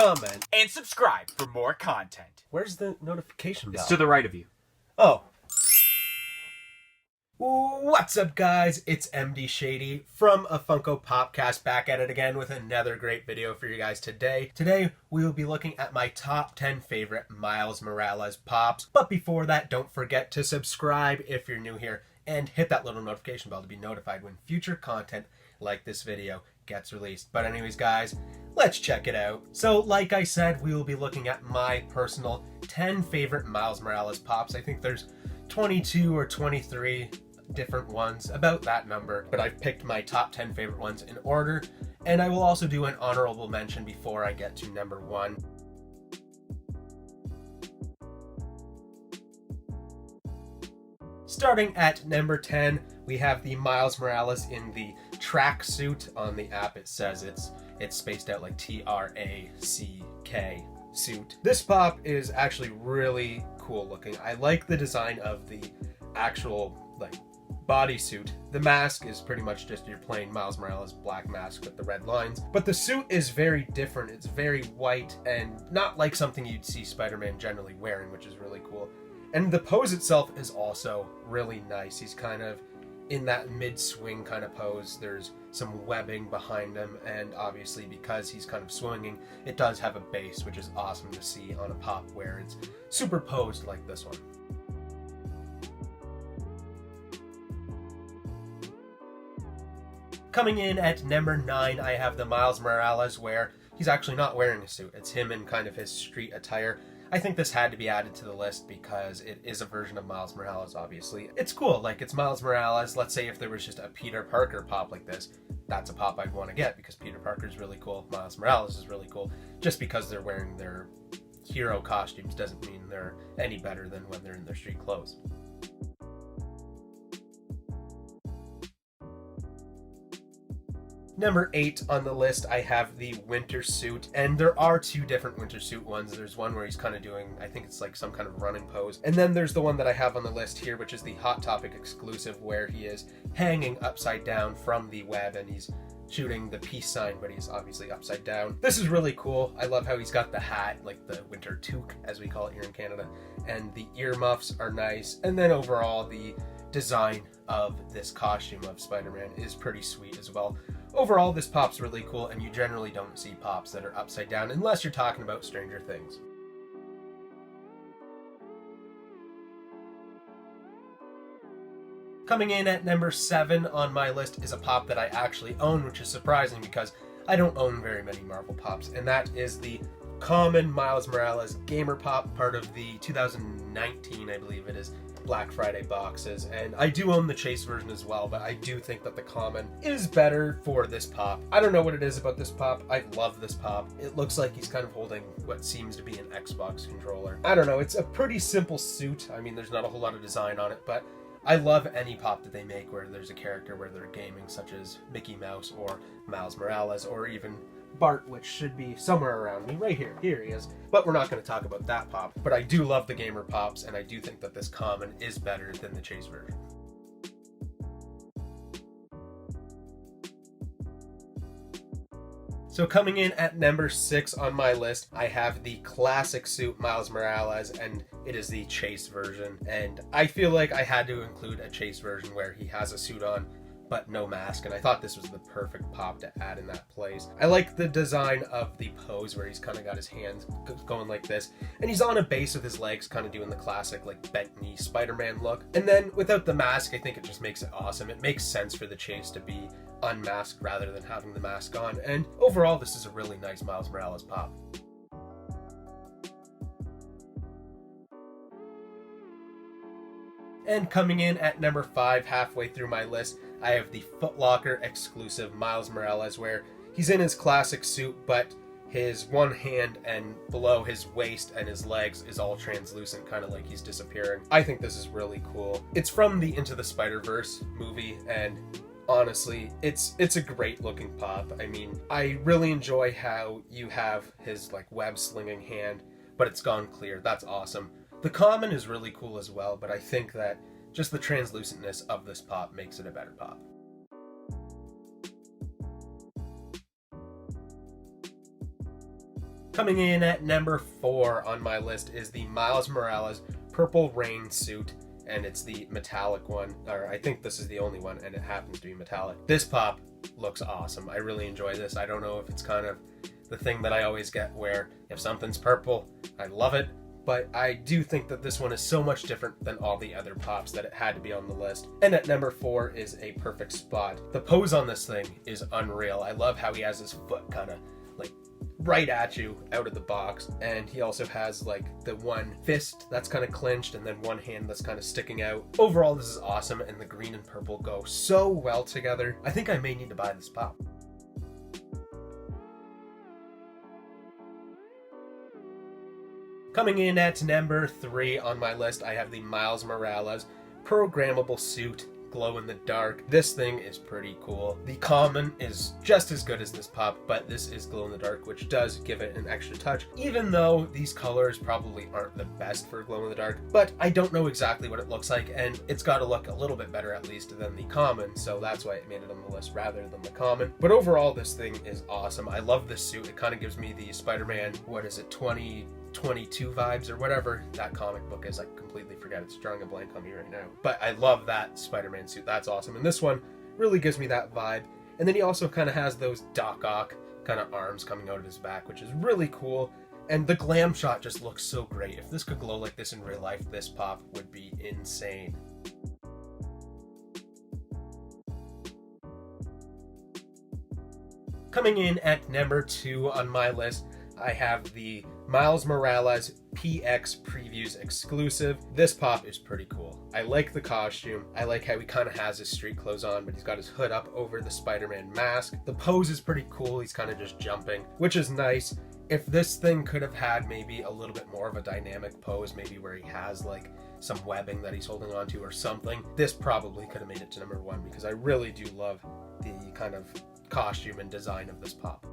comment, and subscribe for more content. Where's the notification bell? It's to the right of you. Oh. What's up, guys? It's MD Shady from a Funko Popcast, back at it again with another great video for you guys today. Today, we will be looking at my top 10 favorite Miles Morales pops. But before that, don't forget to subscribe if you're new here and hit that little notification bell to be notified when future content like this video gets released. But anyways, guys, let's check it out. So like I said, we will be looking at my personal 10 favorite Miles Morales pops. I think there's 22 or 23 different ones, about that number, but I've picked my top 10 favorite ones in order, and I will also do an honorable mention before I get to number 1. Starting at number 10, we have the Miles Morales in the tracksuit. On the app it says it's spaced out like T-R-A-C-K suit. This pop is actually really cool looking. I like the design of the actual bodysuit. The mask is pretty much just your plain Miles Morales black mask with the red lines, but the suit is very different. It's very white and not like something you'd see Spider-Man generally wearing, which is really cool. And the pose itself is also really nice. He's kind of in that mid-swing kind of pose. There's some webbing behind him, and obviously because he's kind of swinging, it does have a base, which is awesome to see on a pop where it's superposed like this one. Coming in at number 9, I have the Miles Morales where he's actually not wearing a suit. It's him in kind of his street attire. I think this had to be added to the list because it is a version of Miles Morales, obviously. It's cool, like it's Miles Morales. Let's say if there was just a Peter Parker pop like this, that's a pop I'd want to get because Peter Parker is really cool. Miles Morales is really cool. Just because they're wearing their hero costumes doesn't mean they're any better than when they're in their street clothes. Number 8 on the list, I have the winter suit, and there are 2 different winter suit ones. There's one where he's kind of doing, I think it's like some kind of running pose, and then there's the one that I have on the list here, which is the Hot Topic exclusive, where he is hanging upside down from the web and he's shooting the peace sign, but he's obviously upside down. This is really cool. I love how he's got the hat, like the winter toque as we call it here in Canada, and the earmuffs are nice, and then overall the design of this costume of Spider-Man is pretty sweet as well. Overall, this pop's really cool, and you generally don't see pops that are upside down unless you're talking about Stranger Things. Coming in at number 7 on my list is a pop that I actually own, which is surprising because I don't own very many Marvel pops, and that is the common Miles Morales Gamer Pop, part of the 2019, I believe it is, Black Friday boxes, and I do own the Chase version as well, but I do think that the common is better for this pop. I don't know what it is about this pop. I love this pop. It looks like he's kind of holding what seems to be an Xbox controller. I don't know, it's a pretty simple suit. I mean, there's not a whole lot of design on it, but I love any pop that they make where there's a character where they're gaming, such as Mickey Mouse or Miles Morales or even Bart, which should be somewhere around me right here. Here he is. But we're not going to talk about that pop. But I do love the gamer pops, and I do think that this common is better than the Chase version. So coming in at number 6 on my list, I have the classic suit Miles Morales, and it is the Chase version. And I feel like I had to include a Chase version where he has a suit on but no mask, and I thought this was the perfect pop to add in that place. I like the design of the pose where he's kind of got his hands going like this, and he's on a base with his legs kind of doing the classic like bent knee Spider-Man look. And then without the mask, I think it just makes it awesome. It makes sense for the Chase to be unmasked rather than having the mask on, and overall this is a really nice Miles Morales pop. And coming in at number 5, halfway through my list, I have the Foot Locker exclusive Miles Morales, where he's in his classic suit, but his one hand and below his waist and his legs is all translucent, kind of like he's disappearing. I think this is really cool. It's from the Into the Spider-Verse movie, and honestly, it's a great looking pop. I mean, I really enjoy how you have his like web slinging hand, but it's gone clear. That's awesome. The common is really cool as well, but I think that just the translucentness of this pop makes it a better pop. Coming in at number 4 on my list is the Miles Morales Purple Rain suit, and it's the metallic one, or I think this is the only one, and it happens to be metallic. This pop looks awesome. I really enjoy this. I don't know if it's kind of the thing that I always get where if something's purple, I love it, but I do think that this one is so much different than all the other pops that it had to be on the list. And at number 4 is a perfect spot. The pose on this thing is unreal. I love how he has his foot kind of like right at you out of the box, and he also has like the one fist that's kind of clenched and then one hand that's kind of sticking out. Overall, this is awesome, and the green and purple go so well together. I think I may need to buy this pop. Coming in at number 3 on my list, I have the Miles Morales programmable suit, glow in the dark. This thing is pretty cool. The common is just as good as this pop, but this is glow in the dark, which does give it an extra touch, even though these colors probably aren't the best for glow in the dark. But I don't know exactly what it looks like, and it's got to look a little bit better at least than the common, so that's why it made it on the list rather than the common. But overall, this thing is awesome. I love this suit. It kind of gives me the Spider-Man, 2022 vibes or whatever that comic book is. I completely forget. It's drawing a blank on me right now. But I love that Spider-Man suit. That's awesome. And this one really gives me that vibe. And then he also kind of has those Doc Ock kind of arms coming out of his back, which is really cool. And the glam shot just looks so great. If this could glow like this in real life, this pop would be insane. Coming in at number 2 on my list, I have the Miles Morales PX Previews exclusive. This pop is pretty cool. I like the costume. I like how he kind of has his street clothes on, but he's got his hood up over the Spider-Man mask. The pose is pretty cool. He's kind of just jumping, which is nice. If this thing could have had maybe a little bit more of a dynamic pose, maybe where he has like some webbing that he's holding onto or something, this probably could have made it to number 1, because I really do love the kind of costume and design of this pop.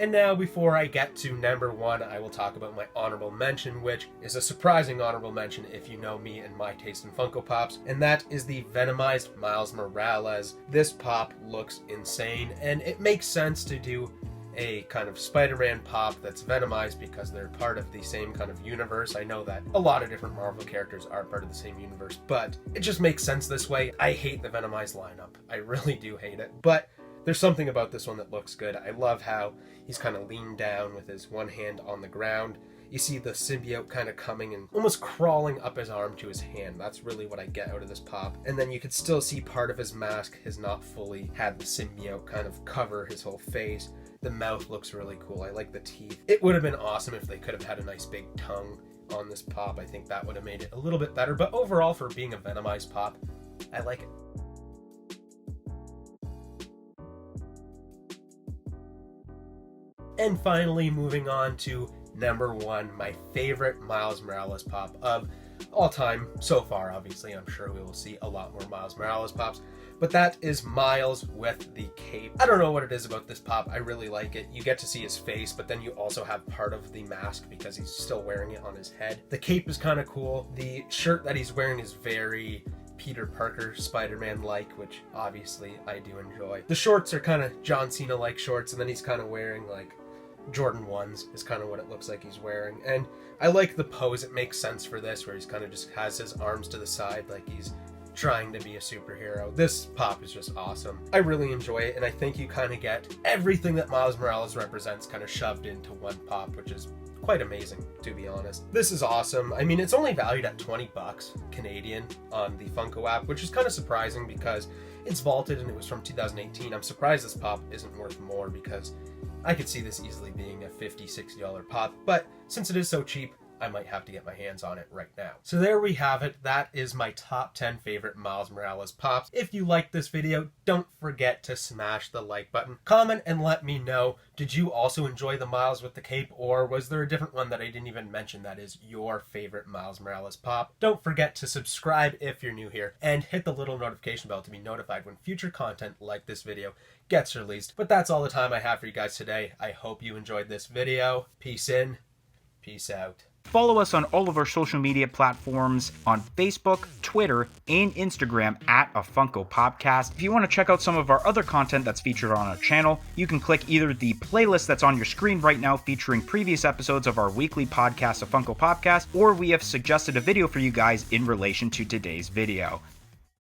And now, before I get to number 1, I will talk about my honorable mention, which is a surprising honorable mention if you know me and my taste in Funko Pops, and that is the Venomized Miles Morales. This pop looks insane, and it makes sense to do a kind of Spider-Man pop that's Venomized because they're part of the same kind of universe. I know that a lot of different Marvel characters are part of the same universe, but it just makes sense this way. I hate the Venomized lineup. I really do hate it, but there's something about this one that looks good. I love how he's kind of leaned down with his one hand on the ground. You see the symbiote kind of coming and almost crawling up his arm to his hand. That's really what I get out of this pop. And then you could still see part of his mask has not fully had the symbiote kind of cover his whole face. The mouth looks really cool. I like the teeth. It would have been awesome if they could have had a nice big tongue on this pop. I think that would have made it a little bit better. But overall, for being a Venomized pop, I like it. And finally, moving on to number 1, my favorite Miles Morales pop of all time so far. Obviously, I'm sure we will see a lot more Miles Morales pops, but that is Miles with the cape. I don't know what it is about this pop. I really like it. You get to see his face, but then you also have part of the mask because he's still wearing it on his head. The cape is kind of cool. The shirt that he's wearing is very Peter Parker Spider-Man-like, which obviously I do enjoy. The shorts are kind of John Cena-like shorts, and then he's kind of wearing like Jordan 1s is kind of what it looks like he's wearing. And I like the pose. It makes sense for this, where he's kind of just has his arms to the side like he's trying to be a superhero. This pop is just awesome. I really enjoy it, and I think you kind of get everything that Miles Morales represents kind of shoved into one pop, which is quite amazing, to be honest. This is awesome. I mean, it's only valued at 20 bucks Canadian on the Funko app, which is kind of surprising because it's vaulted and it was from 2018. I'm surprised this pop isn't worth more, because I could see this easily being a $50, $60 pop, but since it is so cheap, I might have to get my hands on it right now. So there we have it. That is my top 10 favorite Miles Morales pops. If you liked this video, don't forget to smash the like button. Comment and let me know, did you also enjoy the Miles with the cape, or was there a different one that I didn't even mention that is your favorite Miles Morales pop? Don't forget to subscribe if you're new here, and hit the little notification bell to be notified when future content like this video gets released. But that's all the time I have for you guys today. I hope you enjoyed this video. Peace in, peace out. Follow us on all of our social media platforms on Facebook, Twitter, and Instagram at A Funko Popcast. If you want to check out some of our other content that's featured on our channel, you can click either the playlist that's on your screen right now featuring previous episodes of our weekly podcast, A Funko Popcast, or we have suggested a video for you guys in relation to today's video.